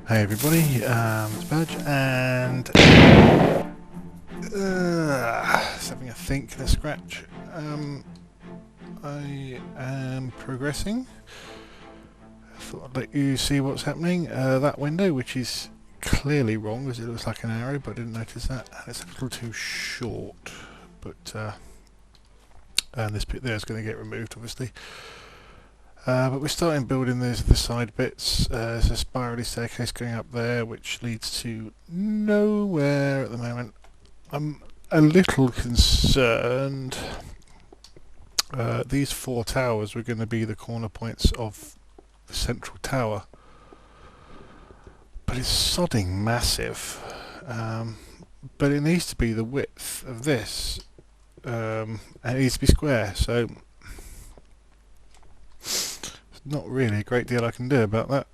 Hey everybody, it's Badge, and just having a think and a scratch. I am progressing. I thought I'd let you see what's happening. That window, which is clearly wrong because it looks like an arrow, but I didn't notice that. It's a little too short, but and this bit there is going to get removed, obviously. But we're starting building the side bits. There's a spirally staircase going up there which leads to nowhere at the moment. I'm a little concerned. These four towers were going to be the corner points of the central tower, but it's sodding massive. But it needs to be the width of this, and it needs to be square, so not really a great deal I can do about that.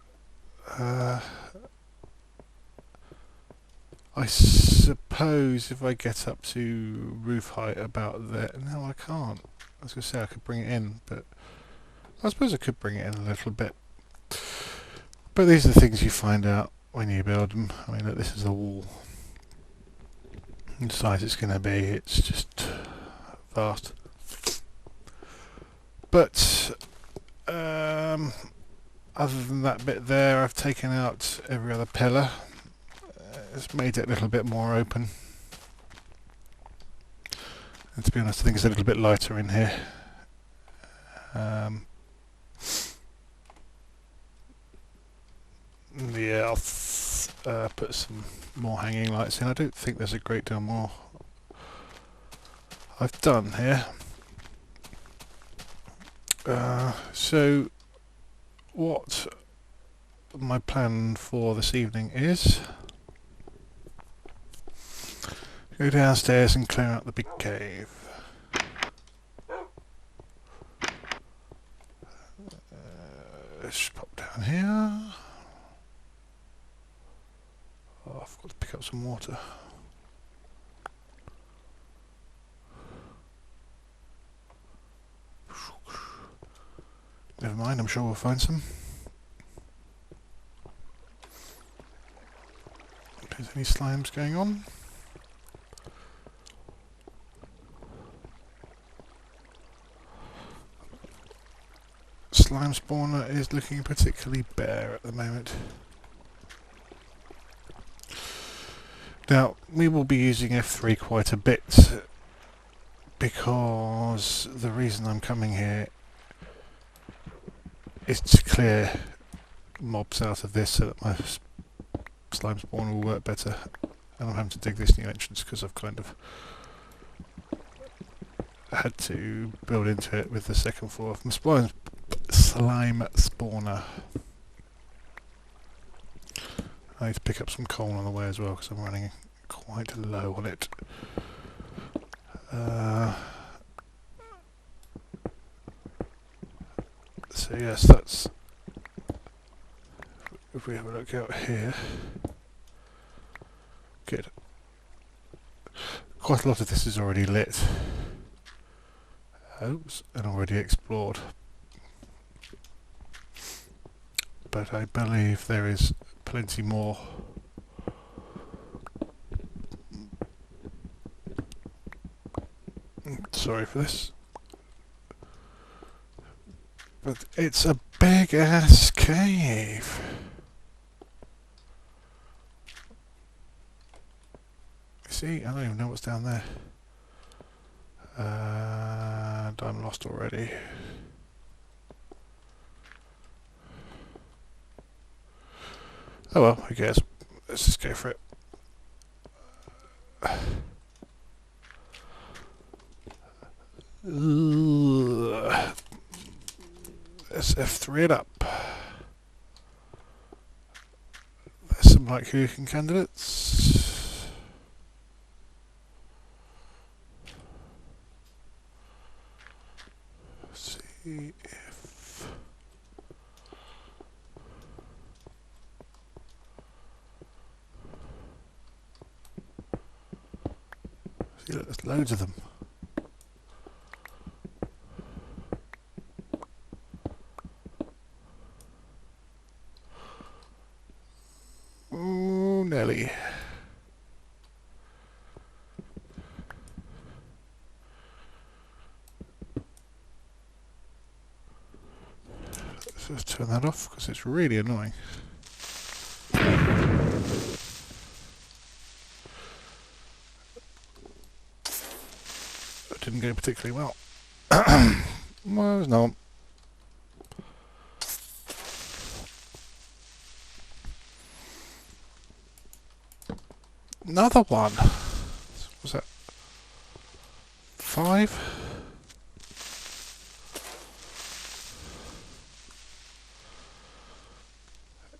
I suppose if I get up to roof height about there... No, I can't. I was going to say I could bring it in, but I suppose I could bring it in a little bit. But these are the things you find out when you build them. I mean, look, this is a wall. The size it's going to be, it's just vast. But other than that bit there, I've taken out every other pillar. It's made it a little bit more open. And to be honest, I think it's a little bit lighter in here. Yeah, I'll put some more hanging lights in. I don't think there's a great deal more I've done here. So what my plan for this evening is go downstairs and clear out the big cave. Let's pop down here. Oh, I've got to pick up some water. Never mind, I'm sure we'll find some. If there's any slimes going on. Slime spawner is looking particularly bare at the moment. Now, we will be using F3 quite a bit because the reason I'm coming here is to clear mobs out of this so that my slime spawner will work better. And I'm having to dig this new entrance because I've kind of had to build into it with the second floor of my slime spawner. I need to pick up some coal on the way as well because I'm running quite low on it. So yes, that's... If we have a look out here... Good. Quite a lot of this is already lit. Oops, and already explored. But I believe there is plenty more. Sorry for this. But it's a big ass cave. See, I don't even know what's down there. And I'm lost already. Oh well, who cares? Let's just go for it. Let's F3 it up. There's some like cooking candidates. Let's see if... See, look, there's loads of them. Nelly. Let's just turn that off because it's really annoying. It didn't go particularly well. Well, it's not. Another one. Was that 5?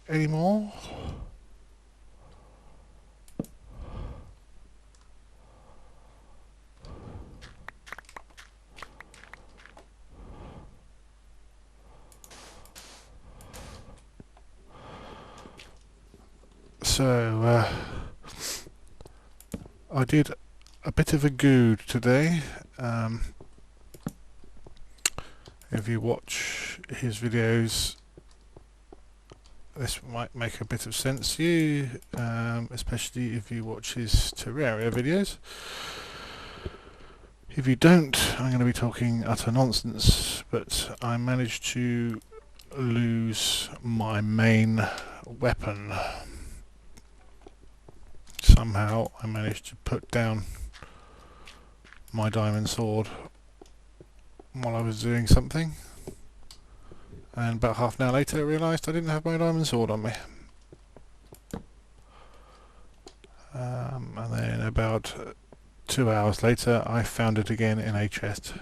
Any more? So, I did a bit of a good today. If you watch his videos, this might make a bit of sense to you, especially if you watch his Terraria videos. If you don't, I'm going to be talking utter nonsense, but I managed to lose my main weapon. Somehow I managed to put down my diamond sword while I was doing something, and about half an hour later I realised I didn't have my diamond sword on me. And then about 2 hours later I found it again in a chest,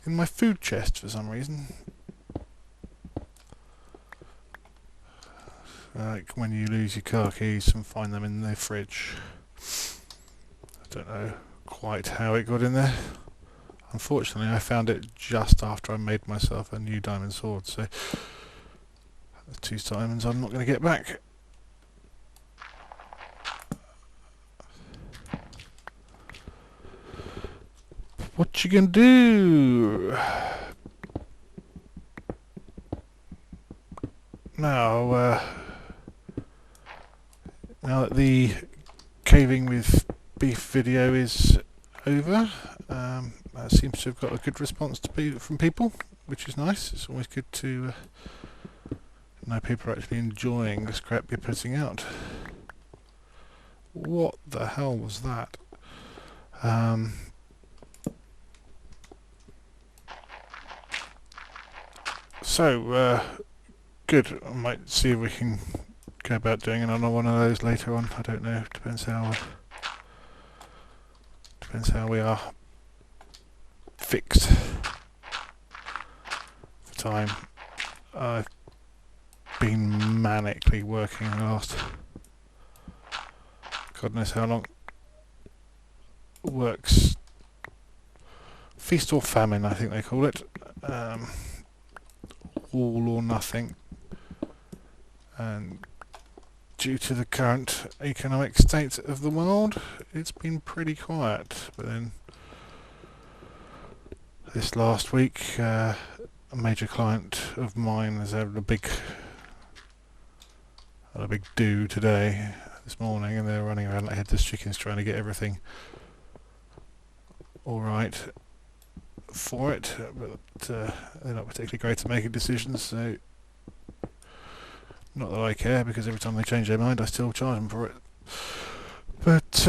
in my food chest for some reason. Like when you lose your car keys and find them in the fridge. I don't know quite how it got in there. Unfortunately I found it just after I made myself a new diamond sword, so that's 2 diamonds I'm not going to get back. What you gonna do? Now, now that the caving with beef video is over, that seems to have got a good response from people, which is nice. It's always good to know people are actually enjoying the scrap you're putting out. What the hell was that? So, good. I might see if we can go about doing another one of those later on. I don't know. Depends how we are fixed for time. I've been manically working the last God knows how long. Works feast or famine, I think they call it. All or nothing, and due to the current economic state of the world, it's been pretty quiet. But then this last week, a major client of mine has had a big do today, this morning, and they're running around like headless chickens trying to get everything all right for it, but they're not particularly great at making decisions, so not that I care, because every time they change their mind I still charge them for it. But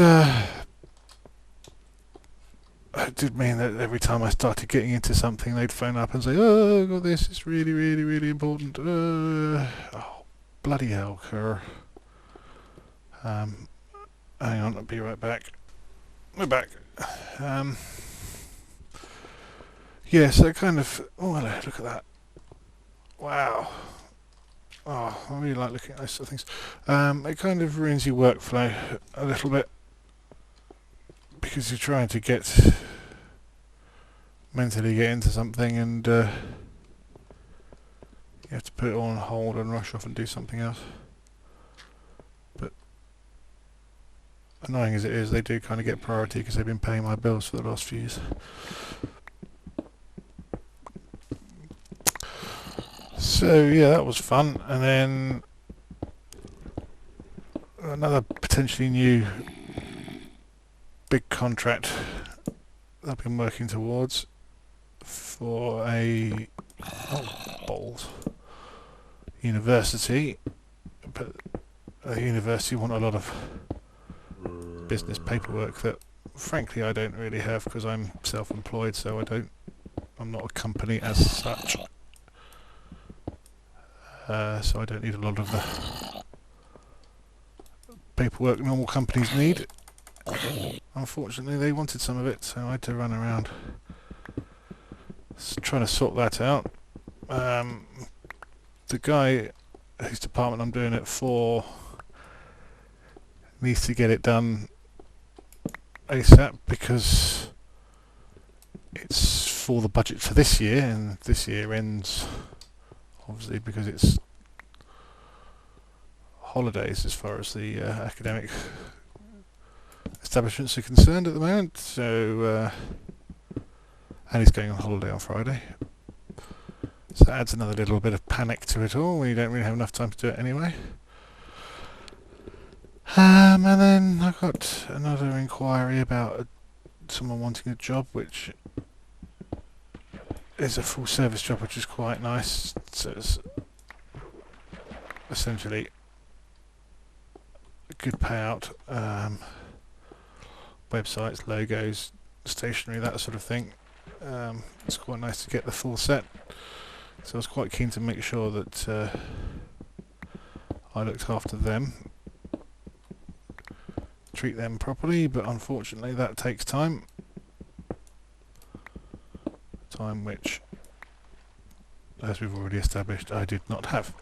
it did mean that every time I started getting into something they'd phone up and say, oh, I got this, it's really, really, really important. Oh, bloody hell, Kerr. Hang on, I'll be right back. We're back. Yeah, so kind of, oh hello, look at that. Wow. Oh, I really like looking at those sort of things. It kind of ruins your workflow a little bit, because you're trying to mentally get into something, and you have to put it on hold and rush off and do something else. But annoying as it is, they do kind of get priority because they've been paying my bills for the last few years. So yeah, that was fun. And then another potentially new big contract that I've been working towards for a balls university, but a university want a lot of business paperwork that frankly I don't really have because I'm self-employed, so I'm not a company as such, so I don't need a lot of the paperwork normal companies need. Unfortunately they wanted some of it, so I had to run around trying to sort that out. The guy whose department I'm doing it for needs to get it done ASAP because it's for the budget for this year, and this year ends obviously because it's holidays as far as the academic establishments are concerned at the moment. So and he's going on holiday on Friday, so that adds another little bit of panic to it all when you don't really have enough time to do it anyway. And then I got another inquiry about someone wanting a job, which is a full service job, which is quite nice. So it's essentially a good payout. Websites, logos, stationery, that sort of thing. It's quite nice to get the full set. So I was quite keen to make sure that I looked after them, treat them properly, but unfortunately that takes time. Time which, as we've already established, I did not have.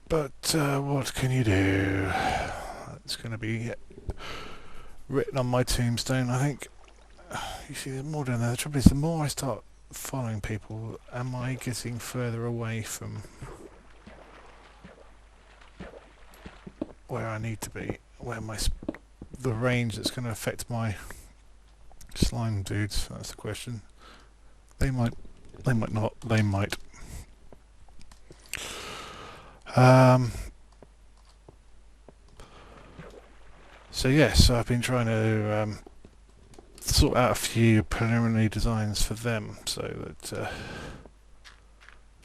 But what can you do? It's going to be written on my tombstone, I think. You see, there's more down there. The trouble is, the more I start following people, am I getting further away from where I need to be? Where the range that's going to affect my slime dudes? That's the question. They might not. They might. So yes, I've been trying to sort out a few preliminary designs for them so that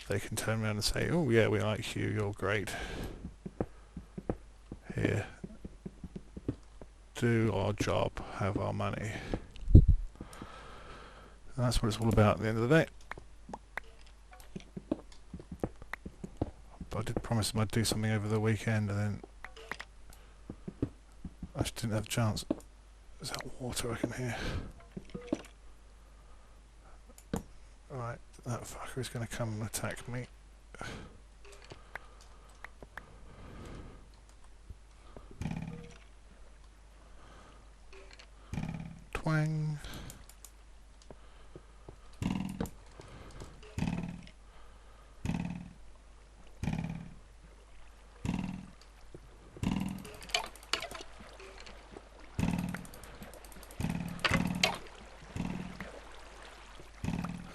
they can turn around and say, oh yeah, we like you, you're great. Here, do our job, have our money. And that's what it's all about at the end of the day. But I did promise them I'd do something over the weekend, and then I just didn't have a chance. Is that water I can hear? Right, that fucker is going to come and attack me. Twang.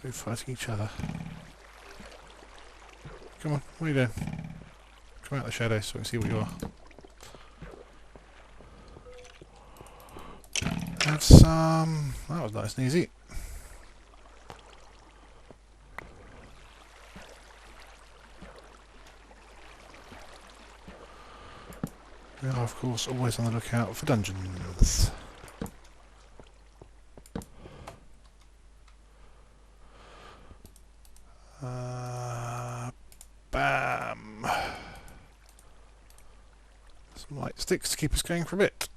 They're fighting each other. Come on, what are you doing? Come out of the shadows so I can see what you are. Have some... That was nice and easy. We are, of course, always on the lookout for dungeons. Bam! Some light sticks to keep us going for a bit.